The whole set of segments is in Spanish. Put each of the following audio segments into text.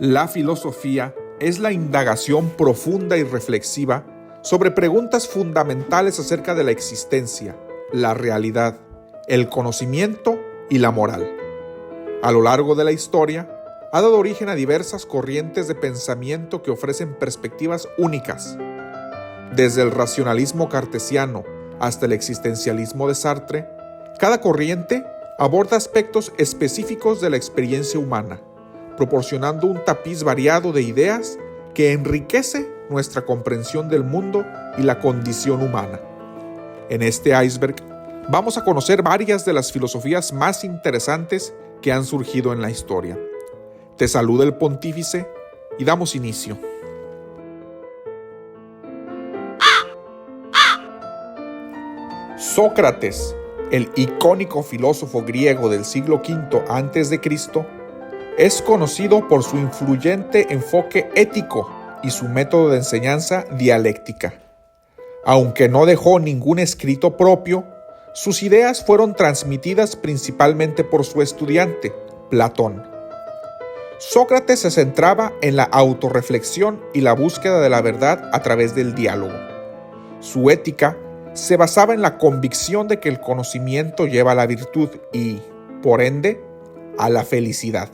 La filosofía es la indagación profunda y reflexiva sobre preguntas fundamentales acerca de la existencia, la realidad, el conocimiento y la moral. A lo largo de la historia, ha dado origen a diversas corrientes de pensamiento que ofrecen perspectivas únicas. Desde el racionalismo cartesiano hasta el existencialismo de Sartre, cada corriente aborda aspectos específicos de la experiencia humana, proporcionando un tapiz variado de ideas que enriquece nuestra comprensión del mundo y la condición humana. En este iceberg vamos a conocer varias de las filosofías más interesantes que han surgido en la historia. Te saluda el Pontífice y damos inicio. Sócrates, el icónico filósofo griego del siglo V a.C., es conocido por su influyente enfoque ético y su método de enseñanza dialéctica. Aunque no dejó ningún escrito propio, sus ideas fueron transmitidas principalmente por su estudiante, Platón. Sócrates se centraba en la autorreflexión y la búsqueda de la verdad a través del diálogo. Su ética se basaba en la convicción de que el conocimiento lleva a la virtud y, por ende, a la felicidad.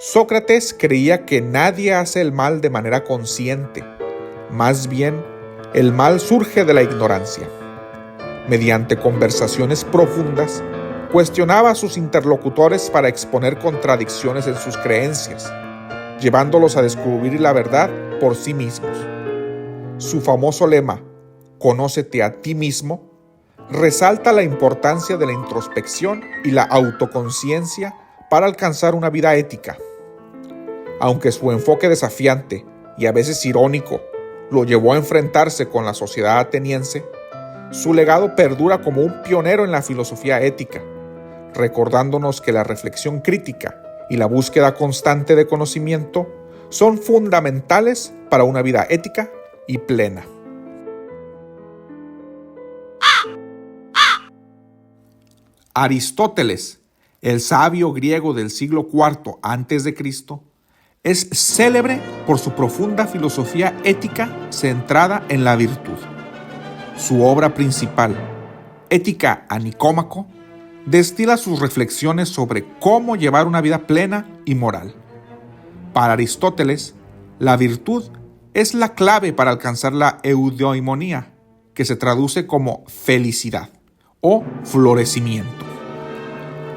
Sócrates creía que nadie hace el mal de manera consciente. Más bien, el mal surge de la ignorancia. Mediante conversaciones profundas, cuestionaba a sus interlocutores para exponer contradicciones en sus creencias, llevándolos a descubrir la verdad por sí mismos. Su famoso lema, «Conócete a ti mismo», resalta la importancia de la introspección y la autoconciencia para alcanzar una vida ética. Aunque su enfoque desafiante y a veces irónico lo llevó a enfrentarse con la sociedad ateniense, su legado perdura como un pionero en la filosofía ética, recordándonos que la reflexión crítica y la búsqueda constante de conocimiento son fundamentales para una vida ética y plena. Aristóteles, el sabio griego del siglo IV a.C., es célebre por su profunda filosofía ética centrada en la virtud. Su obra principal, Ética a Nicómaco, destila sus reflexiones sobre cómo llevar una vida plena y moral. Para Aristóteles, la virtud es la clave para alcanzar la eudaimonía, que se traduce como felicidad o florecimiento.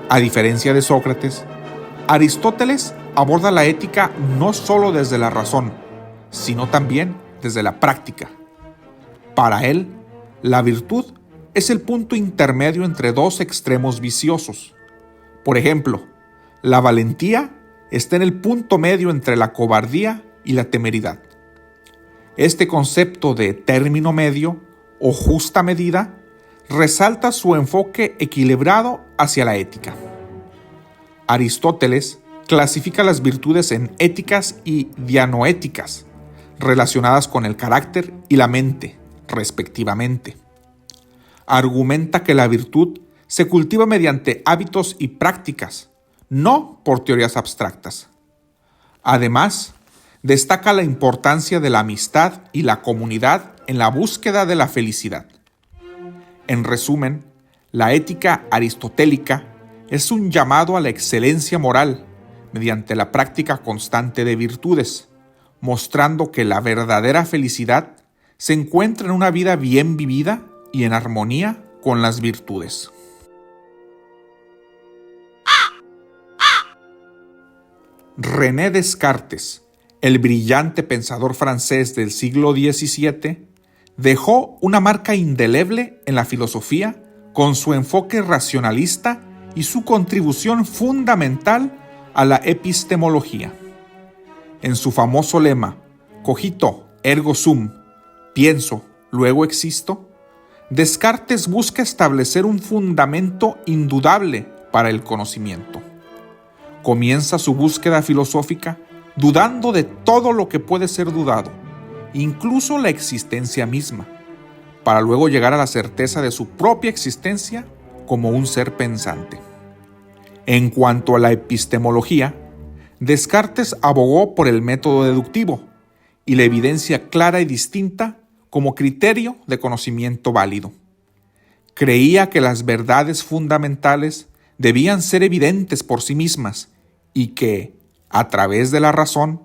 A diferencia de Sócrates, Aristóteles aborda la ética no solo desde la razón, sino también desde la práctica. Para él, la virtud es el punto intermedio entre dos extremos viciosos. Por ejemplo, la valentía está en el punto medio entre la cobardía y la temeridad. Este concepto de término medio o justa medida resalta su enfoque equilibrado hacia la ética. Aristóteles clasifica las virtudes en éticas y dianoéticas, relacionadas con el carácter y la mente, respectivamente. Argumenta que la virtud se cultiva mediante hábitos y prácticas, no por teorías abstractas. Además, destaca la importancia de la amistad y la comunidad en la búsqueda de la felicidad. En resumen, la ética aristotélica es un llamado a la excelencia moral mediante la práctica constante de virtudes, mostrando que la verdadera felicidad se encuentra en una vida bien vivida y en armonía con las virtudes. René Descartes, el brillante pensador francés del siglo XVII, dejó una marca indeleble en la filosofía con su enfoque racionalista y su contribución fundamental a la epistemología. En su famoso lema, cogito ergo sum, pienso, luego existo, Descartes busca establecer un fundamento indudable para el conocimiento. Comienza su búsqueda filosófica dudando de todo lo que puede ser dudado, incluso la existencia misma, para luego llegar a la certeza de su propia existencia como un ser pensante. En cuanto a la epistemología, Descartes abogó por el método deductivo y la evidencia clara y distinta como criterio de conocimiento válido. Creía que las verdades fundamentales debían ser evidentes por sí mismas y que, a través de la razón,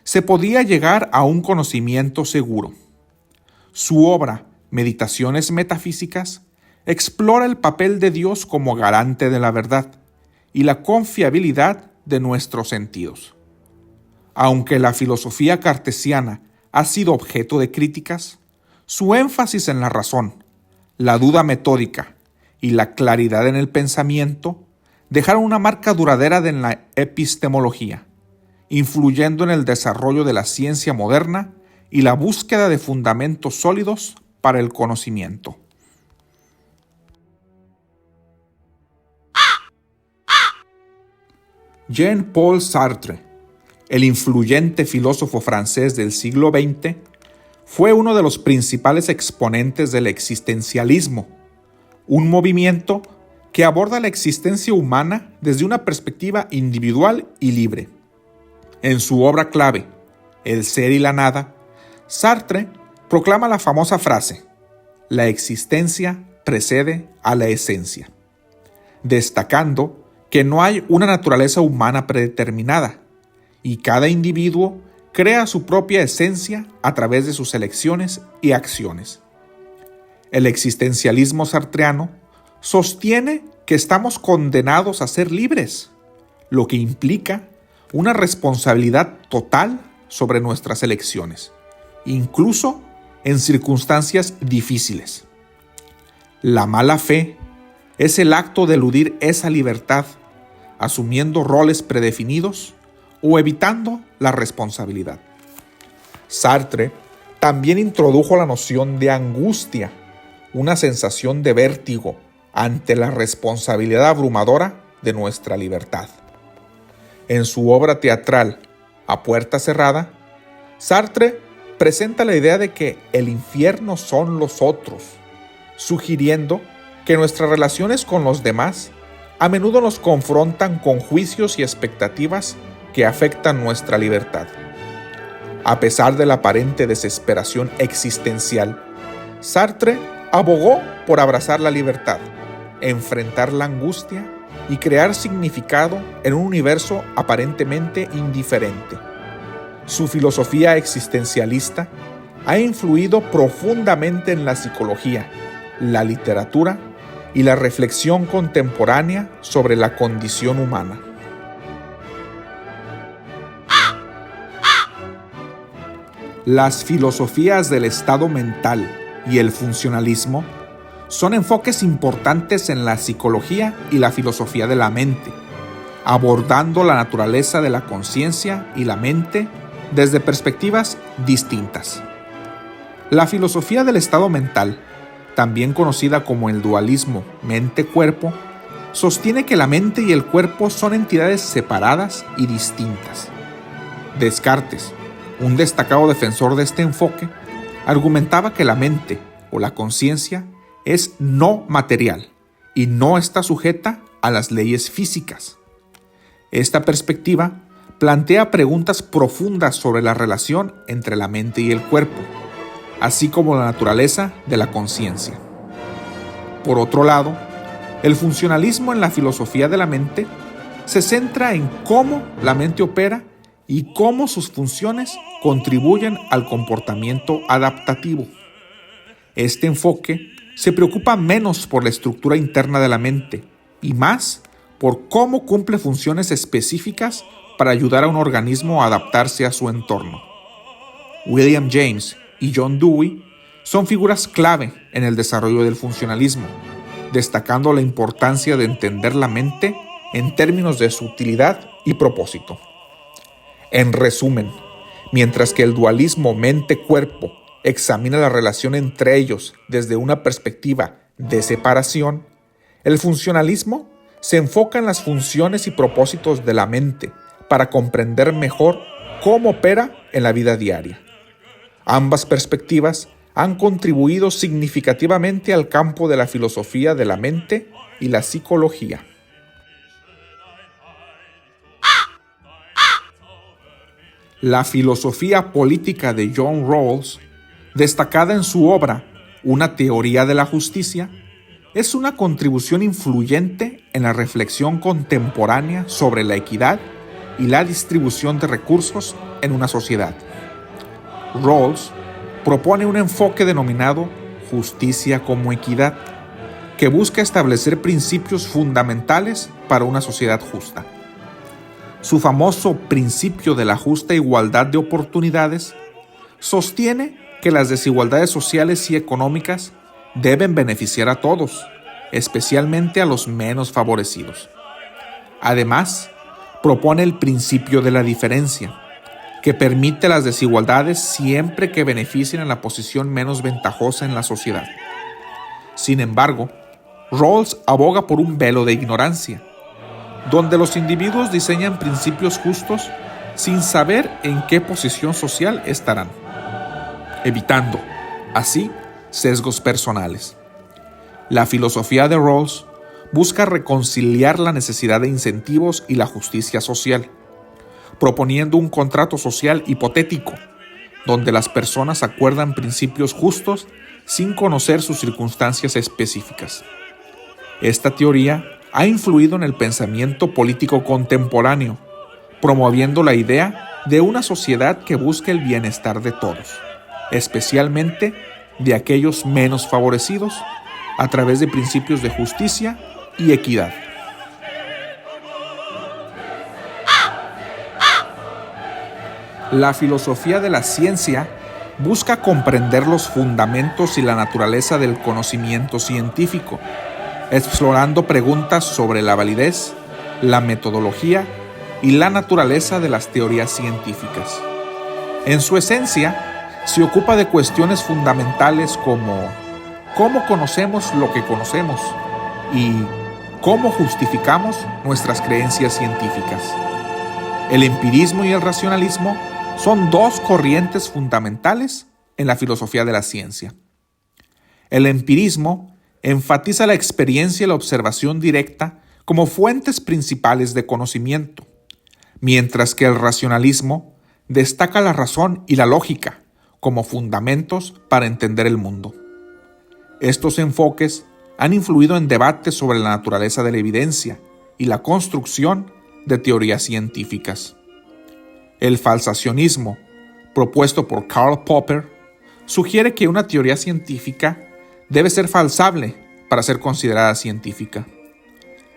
se podía llegar a un conocimiento seguro. Su obra, Meditaciones Metafísicas, explora el papel de Dios como garante de la verdad y la confiabilidad de nuestros sentidos. Aunque la filosofía cartesiana ha sido objeto de críticas, su énfasis en la razón, la duda metódica y la claridad en el pensamiento dejaron una marca duradera en la epistemología, influyendo en el desarrollo de la ciencia moderna y la búsqueda de fundamentos sólidos para el conocimiento. Jean-Paul Sartre, el influyente filósofo francés del siglo XX, fue uno de los principales exponentes del existencialismo, un movimiento que aborda la existencia humana desde una perspectiva individual y libre. En su obra clave, El ser y la nada, Sartre proclama la famosa frase: «La existencia precede a la esencia», destacando que no hay una naturaleza humana predeterminada y cada individuo crea su propia esencia a través de sus elecciones y acciones. El existencialismo sartreano sostiene que estamos condenados a ser libres, lo que implica una responsabilidad total sobre nuestras elecciones, incluso en circunstancias difíciles. La mala fe es el acto de eludir esa libertad, asumiendo roles predefinidos o evitando la responsabilidad. Sartre también introdujo la noción de angustia, una sensación de vértigo ante la responsabilidad abrumadora de nuestra libertad. En su obra teatral, A puerta cerrada, Sartre presenta la idea de que el infierno son los otros, sugiriendo que nuestras relaciones con los demás a menudo nos confrontan con juicios y expectativas que afectan nuestra libertad. A pesar de la aparente desesperación existencial, Sartre abogó por abrazar la libertad, enfrentar la angustia y crear significado en un universo aparentemente indiferente. Su filosofía existencialista ha influido profundamente en la psicología, la literatura y la reflexión contemporánea sobre la condición humana. Las filosofías del estado mental y el funcionalismo son enfoques importantes en la psicología y la filosofía de la mente, abordando la naturaleza de la conciencia y la mente desde perspectivas distintas. La filosofía del estado mental, también conocida como el dualismo mente-cuerpo, sostiene que la mente y el cuerpo son entidades separadas y distintas. Descartes, un destacado defensor de este enfoque, argumentaba que la mente o la conciencia es no material y no está sujeta a las leyes físicas. Esta perspectiva plantea preguntas profundas sobre la relación entre la mente y el cuerpo, así como la naturaleza de la conciencia. Por otro lado, el funcionalismo en la filosofía de la mente se centra en cómo la mente opera y cómo sus funciones contribuyen al comportamiento adaptativo. Este enfoque se preocupa menos por la estructura interna de la mente y más por cómo cumple funciones específicas para ayudar a un organismo a adaptarse a su entorno. William James y John Dewey son figuras clave en el desarrollo del funcionalismo, destacando la importancia de entender la mente en términos de su utilidad y propósito. En resumen, mientras que el dualismo mente-cuerpo examina la relación entre ellos desde una perspectiva de separación, el funcionalismo se enfoca en las funciones y propósitos de la mente para comprender mejor cómo opera en la vida diaria. Ambas perspectivas han contribuido significativamente al campo de la filosofía de la mente y la psicología. La filosofía política de John Rawls, destacada en su obra Una teoría de la justicia, es una contribución influyente en la reflexión contemporánea sobre la equidad y la distribución de recursos en una sociedad. Rawls propone un enfoque denominado justicia como equidad, que busca establecer principios fundamentales para una sociedad justa. Su famoso principio de la justa igualdad de oportunidades sostiene que las desigualdades sociales y económicas deben beneficiar a todos, especialmente a los menos favorecidos. Además, propone el principio de la diferencia, que permite las desigualdades siempre que beneficien a la posición menos ventajosa en la sociedad. Sin embargo, Rawls aboga por un velo de ignorancia, donde los individuos diseñan principios justos sin saber en qué posición social estarán, evitando, así, sesgos personales. La filosofía de Rawls busca reconciliar la necesidad de incentivos y la justicia social, proponiendo un contrato social hipotético, donde las personas acuerdan principios justos sin conocer sus circunstancias específicas. Esta teoría ha influido en el pensamiento político contemporáneo, promoviendo la idea de una sociedad que busque el bienestar de todos, especialmente de aquellos menos favorecidos, a través de principios de justicia y equidad. La filosofía de la ciencia busca comprender los fundamentos y la naturaleza del conocimiento científico, explorando preguntas sobre la validez, la metodología y la naturaleza de las teorías científicas. En su esencia, se ocupa de cuestiones fundamentales como cómo conocemos lo que conocemos y cómo justificamos nuestras creencias científicas. El empirismo y el racionalismo son dos corrientes fundamentales en la filosofía de la ciencia. El empirismo enfatiza la experiencia y la observación directa como fuentes principales de conocimiento, mientras que el racionalismo destaca la razón y la lógica como fundamentos para entender el mundo. Estos enfoques han influido en debates sobre la naturaleza de la evidencia y la construcción de teorías científicas. El falsacionismo, propuesto por Karl Popper, sugiere que una teoría científica debe ser falsable para ser considerada científica.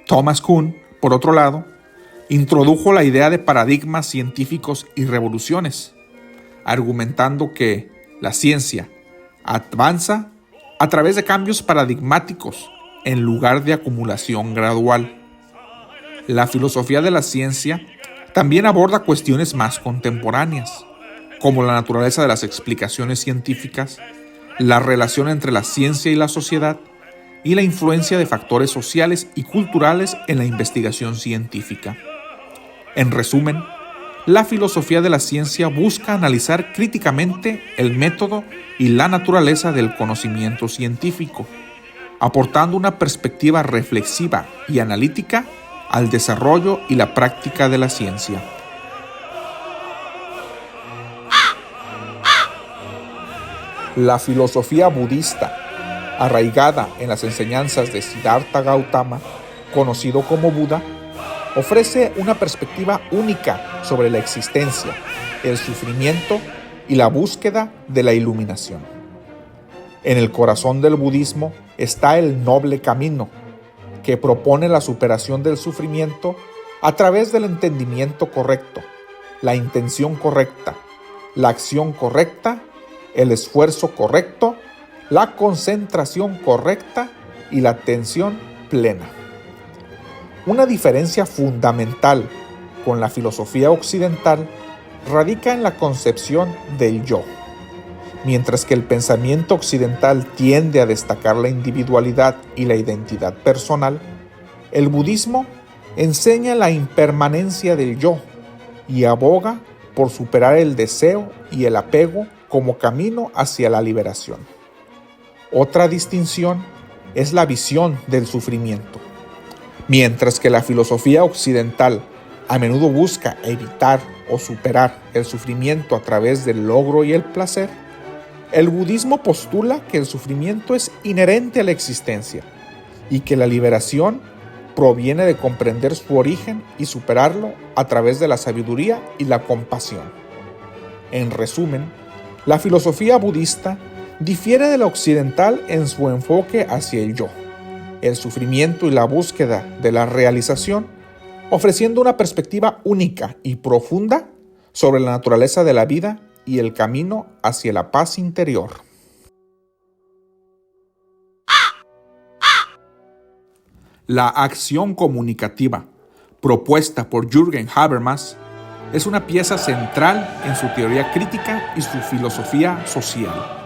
Thomas Kuhn, por otro lado, introdujo la idea de paradigmas científicos y revoluciones, argumentando que la ciencia avanza a través de cambios paradigmáticos en lugar de acumulación gradual. La filosofía de la ciencia también aborda cuestiones más contemporáneas, como la naturaleza de las explicaciones científicas, la relación entre la ciencia y la sociedad y la influencia de factores sociales y culturales en la investigación científica. En resumen, la filosofía de la ciencia busca analizar críticamente el método y la naturaleza del conocimiento científico, aportando una perspectiva reflexiva y analítica al desarrollo y la práctica de la ciencia. La filosofía budista, arraigada en las enseñanzas de Siddhartha Gautama, conocido como Buda, ofrece una perspectiva única sobre la existencia, el sufrimiento y la búsqueda de la iluminación. En el corazón del budismo está el noble camino, que propone la superación del sufrimiento a través del entendimiento correcto, la intención correcta, la acción correcta, el esfuerzo correcto, la concentración correcta y la atención plena. Una diferencia fundamental con la filosofía occidental radica en la concepción del yo. Mientras que el pensamiento occidental tiende a destacar la individualidad y la identidad personal, el budismo enseña la impermanencia del yo y aboga por superar el deseo y el apego como camino hacia la liberación. Otra distinción es la visión del sufrimiento. Mientras que la filosofía occidental a menudo busca evitar o superar el sufrimiento a través del logro y el placer, el budismo postula que el sufrimiento es inherente a la existencia y que la liberación proviene de comprender su origen y superarlo a través de la sabiduría y la compasión. En resumen, la filosofía budista difiere de la occidental en su enfoque hacia el yo, el sufrimiento y la búsqueda de la realización, ofreciendo una perspectiva única y profunda sobre la naturaleza de la vida y el camino hacia la paz interior. La acción comunicativa, propuesta por Jürgen Habermas, es una pieza central en su teoría crítica y su filosofía social.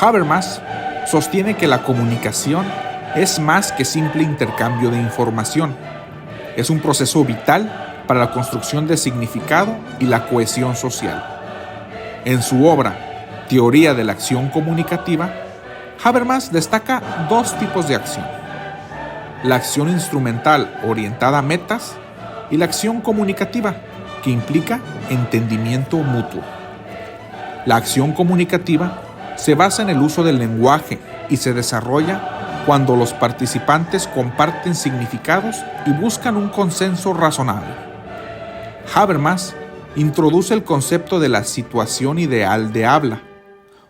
Habermas sostiene que la comunicación es más que simple intercambio de información. Es un proceso vital para la construcción de significado y la cohesión social. En su obra, Teoría de la acción comunicativa, Habermas destaca dos tipos de acción: la acción instrumental orientada a metas y la acción comunicativa, que implica entendimiento mutuo. La acción comunicativa se basa en el uso del lenguaje y se desarrolla cuando los participantes comparten significados y buscan un consenso razonable. Habermas introduce el concepto de la situación ideal de habla,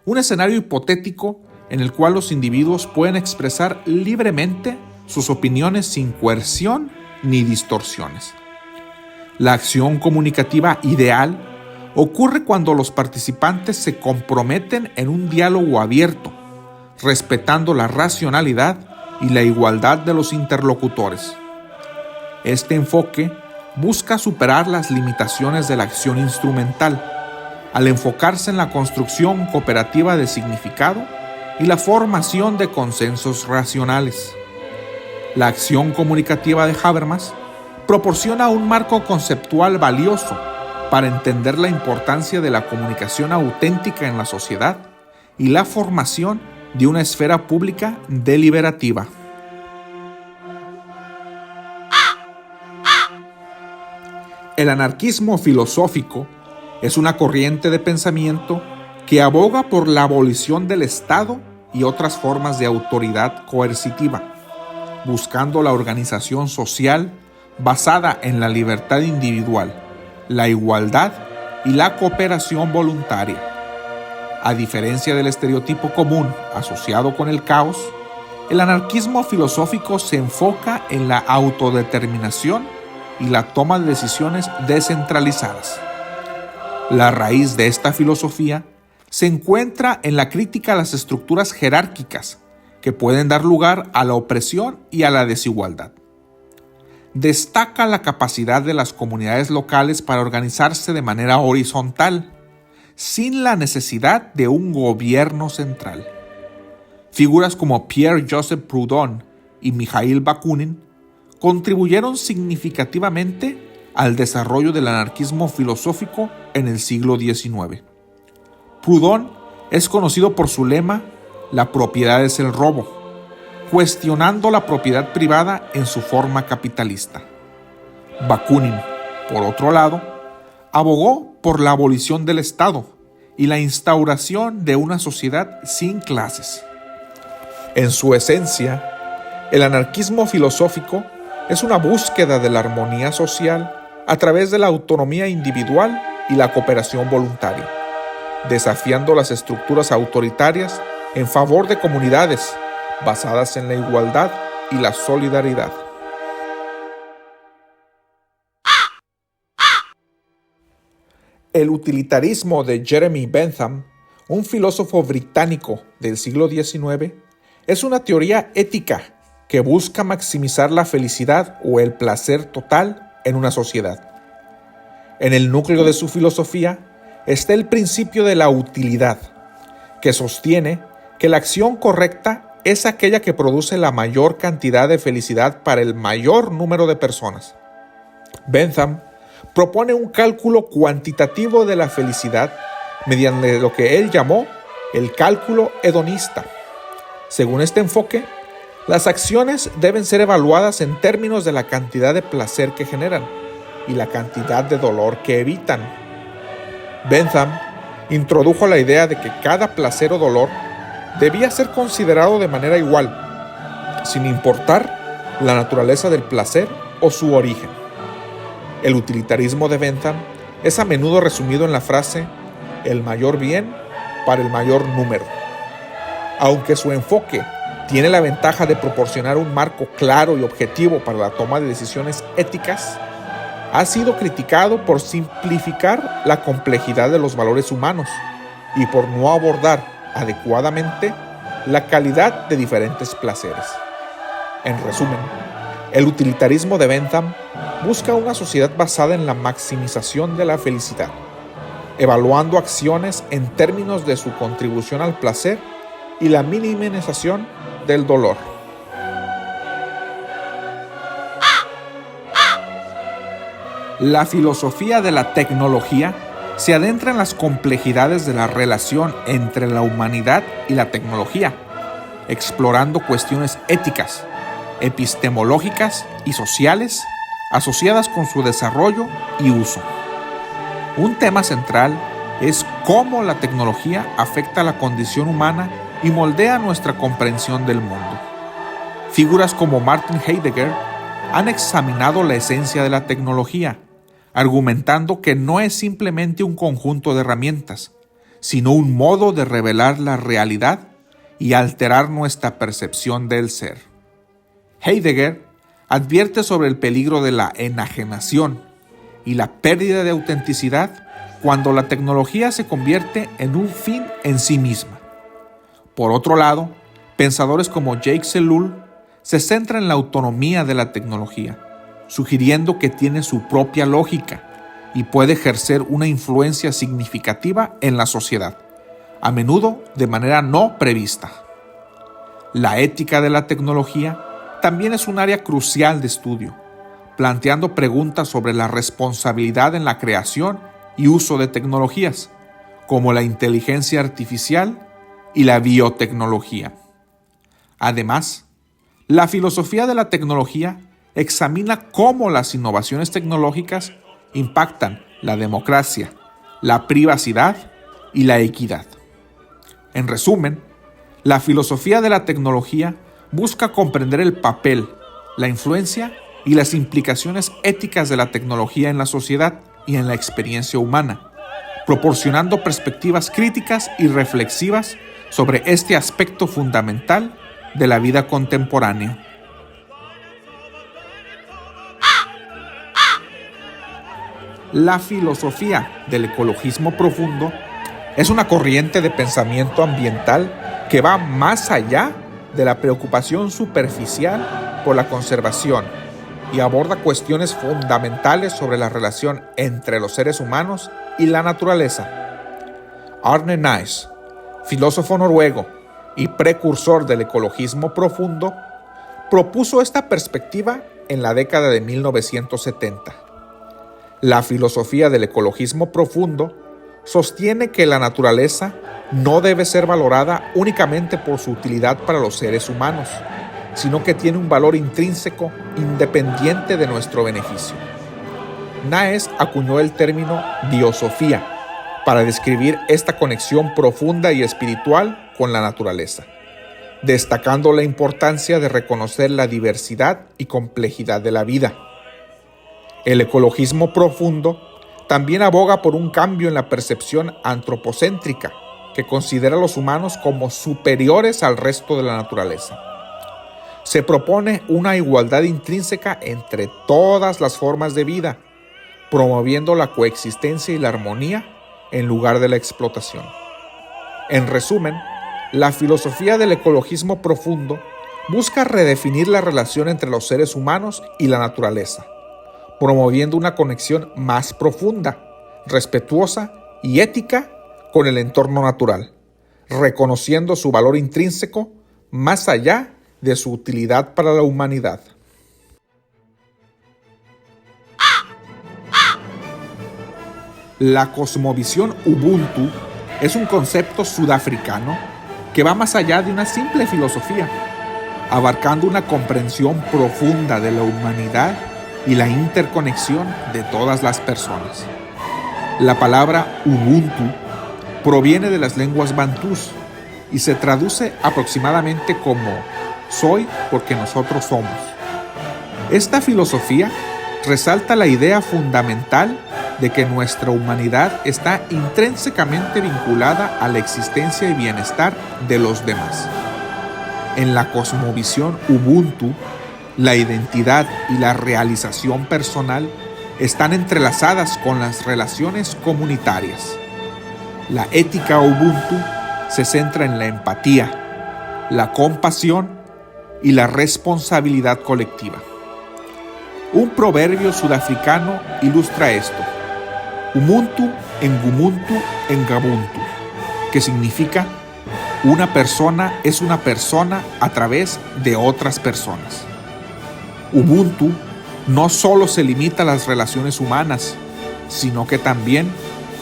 un escenario hipotético en el cual los individuos pueden expresar libremente sus opiniones sin coerción ni distorsiones. La acción comunicativa ideal ocurre cuando los participantes se comprometen en un diálogo abierto, respetando la racionalidad y la igualdad de los interlocutores. Este enfoque busca superar las limitaciones de la acción instrumental, al enfocarse en la construcción cooperativa de significado y la formación de consensos racionales. La acción comunicativa de Habermas proporciona un marco conceptual valioso para entender la importancia de la comunicación auténtica en la sociedad y la formación de una esfera pública deliberativa. El anarquismo filosófico es una corriente de pensamiento que aboga por la abolición del Estado y otras formas de autoridad coercitiva, buscando la organización social basada en la libertad individual, la igualdad y la cooperación voluntaria. A diferencia del estereotipo común asociado con el caos, el anarquismo filosófico se enfoca en la autodeterminación y la toma de decisiones descentralizadas. La raíz de esta filosofía se encuentra en la crítica a las estructuras jerárquicas que pueden dar lugar a la opresión y a la desigualdad. Destaca la capacidad de las comunidades locales para organizarse de manera horizontal, sin la necesidad de un gobierno central. Figuras como Pierre-Joseph Proudhon y Mikhail Bakunin contribuyeron significativamente al desarrollo del anarquismo filosófico en el siglo XIX. Proudhon es conocido por su lema «La propiedad es el robo», cuestionando la propiedad privada en su forma capitalista. Bakunin, por otro lado, abogó por la abolición del Estado y la instauración de una sociedad sin clases. En su esencia, el anarquismo filosófico es una búsqueda de la armonía social a través de la autonomía individual y la cooperación voluntaria, desafiando las estructuras autoritarias en favor de comunidades basadas en la igualdad y la solidaridad. El utilitarismo de Jeremy Bentham, un filósofo británico del siglo XIX, es una teoría ética que busca maximizar la felicidad o el placer total en una sociedad. En el núcleo de su filosofía está el principio de la utilidad, que sostiene que la acción correcta es aquella que produce la mayor cantidad de felicidad para el mayor número de personas. Bentham propone un cálculo cuantitativo de la felicidad mediante lo que él llamó el cálculo hedonista. Según este enfoque, las acciones deben ser evaluadas en términos de la cantidad de placer que generan, y la cantidad de dolor que evitan. Bentham introdujo la idea de que cada placer o dolor debía ser considerado de manera igual, sin importar la naturaleza del placer o su origen. El utilitarismo de Bentham es a menudo resumido en la frase «el mayor bien para el mayor número». Aunque su enfoque tiene la ventaja de proporcionar un marco claro y objetivo para la toma de decisiones éticas, ha sido criticado por simplificar la complejidad de los valores humanos y por no abordar adecuadamente la calidad de diferentes placeres. En resumen, el utilitarismo de Bentham busca una sociedad basada en la maximización de la felicidad, evaluando acciones en términos de su contribución al placer y la minimización del dolor. La filosofía de la tecnología se adentra en las complejidades de la relación entre la humanidad y la tecnología, explorando cuestiones éticas, epistemológicas y sociales asociadas con su desarrollo y uso. Un tema central es cómo la tecnología afecta a la condición humana y moldea nuestra comprensión del mundo. Figuras como Martin Heidegger han examinado la esencia de la tecnología, argumentando que no es simplemente un conjunto de herramientas, sino un modo de revelar la realidad y alterar nuestra percepción del ser. Heidegger advierte sobre el peligro de la enajenación y la pérdida de autenticidad cuando la tecnología se convierte en un fin en sí misma. Por otro lado, pensadores como Jacques Ellul se centran en la autonomía de la tecnología, sugiriendo que tiene su propia lógica y puede ejercer una influencia significativa en la sociedad, a menudo de manera no prevista. La ética de la tecnología también es un área crucial de estudio, planteando preguntas sobre la responsabilidad en la creación y uso de tecnologías, como la inteligencia artificial y la biotecnología. Además, la filosofía de la tecnología examina cómo las innovaciones tecnológicas impactan la democracia, la privacidad y la equidad. En resumen, la filosofía de la tecnología busca comprender el papel, la influencia y las implicaciones éticas de la tecnología en la sociedad y en la experiencia humana, proporcionando perspectivas críticas y reflexivas sobre este aspecto fundamental de la vida contemporánea. La filosofía del ecologismo profundo es una corriente de pensamiento ambiental que va más allá de la preocupación superficial por la conservación y aborda cuestiones fundamentales sobre la relación entre los seres humanos y la naturaleza. Arne Naess, filósofo noruego y precursor del ecologismo profundo, propuso esta perspectiva en la década de 1970. La filosofía del ecologismo profundo sostiene que la naturaleza no debe ser valorada únicamente por su utilidad para los seres humanos, sino que tiene un valor intrínseco independiente de nuestro beneficio. Naess acuñó el término biosofía para describir esta conexión profunda y espiritual con la naturaleza, destacando la importancia de reconocer la diversidad y complejidad de la vida. El ecologismo profundo también aboga por un cambio en la percepción antropocéntrica, que considera a los humanos como superiores al resto de la naturaleza. Se propone una igualdad intrínseca entre todas las formas de vida, promoviendo la coexistencia y la armonía en lugar de la explotación. En resumen, la filosofía del ecologismo profundo busca redefinir la relación entre los seres humanos y la naturaleza, promoviendo una conexión más profunda, respetuosa y ética con el entorno natural, reconociendo su valor intrínseco más allá de su utilidad para la humanidad. La cosmovisión Ubuntu es un concepto sudafricano que va más allá de una simple filosofía, abarcando una comprensión profunda de la humanidad y la interconexión de todas las personas. La palabra Ubuntu proviene de las lenguas bantús y se traduce aproximadamente como soy porque nosotros somos. Esta filosofía resalta la idea fundamental de que nuestra humanidad está intrínsecamente vinculada a la existencia y bienestar de los demás. En la cosmovisión Ubuntu, la identidad y la realización personal están entrelazadas con las relaciones comunitarias. La ética Ubuntu se centra en la empatía, la compasión y la responsabilidad colectiva. Un proverbio sudafricano ilustra esto: Umuntu engumuntu engabuntu, que significa una persona es una persona a través de otras personas. Ubuntu no solo se limita a las relaciones humanas, sino que también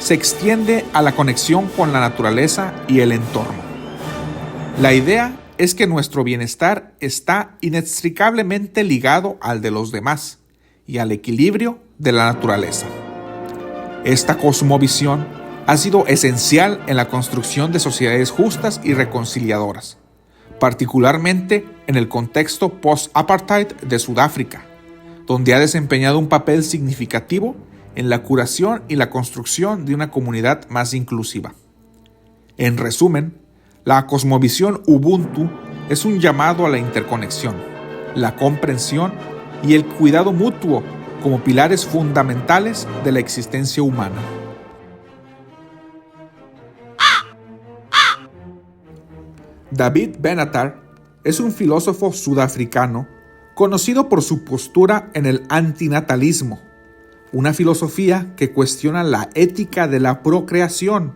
se extiende a la conexión con la naturaleza y el entorno. La idea es que nuestro bienestar está inextricablemente ligado al de los demás y al equilibrio de la naturaleza. Esta cosmovisión ha sido esencial en la construcción de sociedades justas y reconciliadoras, particularmente en el contexto post-apartheid de Sudáfrica, donde ha desempeñado un papel significativo en la curación y la construcción de una comunidad más inclusiva. En resumen, la cosmovisión Ubuntu es un llamado a la interconexión, la comprensión y el cuidado mutuo como pilares fundamentales de la existencia humana. David Benatar es un filósofo sudafricano conocido por su postura en el antinatalismo, una filosofía que cuestiona la ética de la procreación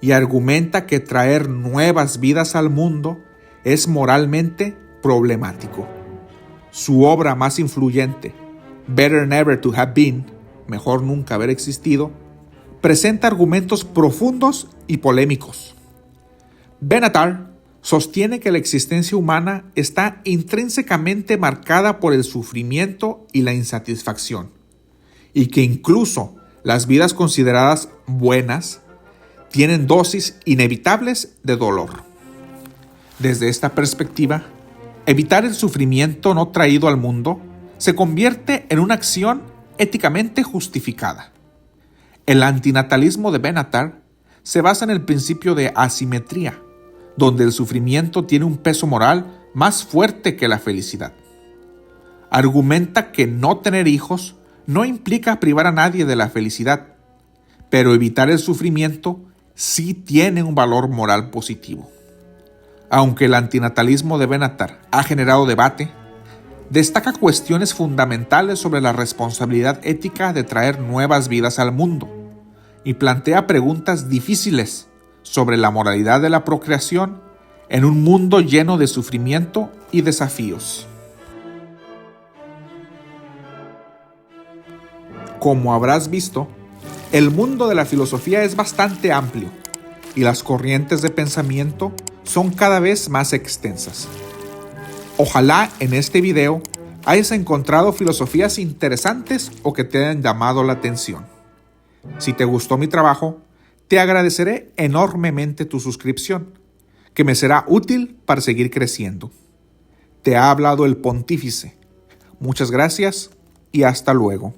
y argumenta que traer nuevas vidas al mundo es moralmente problemático. Su obra más influyente, Better Never to Have Been, Mejor Nunca Haber Existido, presenta argumentos profundos y polémicos. Benatar sostiene que la existencia humana está intrínsecamente marcada por el sufrimiento y la insatisfacción, y que incluso las vidas consideradas buenas tienen dosis inevitables de dolor. Desde esta perspectiva, evitar el sufrimiento no traído al mundo se convierte en una acción éticamente justificada. El antinatalismo de Benatar se basa en el principio de asimetría, donde el sufrimiento tiene un peso moral más fuerte que la felicidad. Argumenta que no tener hijos no implica privar a nadie de la felicidad, pero evitar el sufrimiento sí tiene un valor moral positivo. Aunque el antinatalismo de Benatar ha generado debate, destaca cuestiones fundamentales sobre la responsabilidad ética de traer nuevas vidas al mundo y plantea preguntas difíciles sobre la moralidad de la procreación en un mundo lleno de sufrimiento y desafíos. Como habrás visto, el mundo de la filosofía es bastante amplio y las corrientes de pensamiento son cada vez más extensas. Ojalá en este video hayas encontrado filosofías interesantes o que te hayan llamado la atención. Si te gustó mi trabajo, te agradeceré enormemente tu suscripción, que me será útil para seguir creciendo. Te ha hablado el Pontífice. Muchas gracias y hasta luego.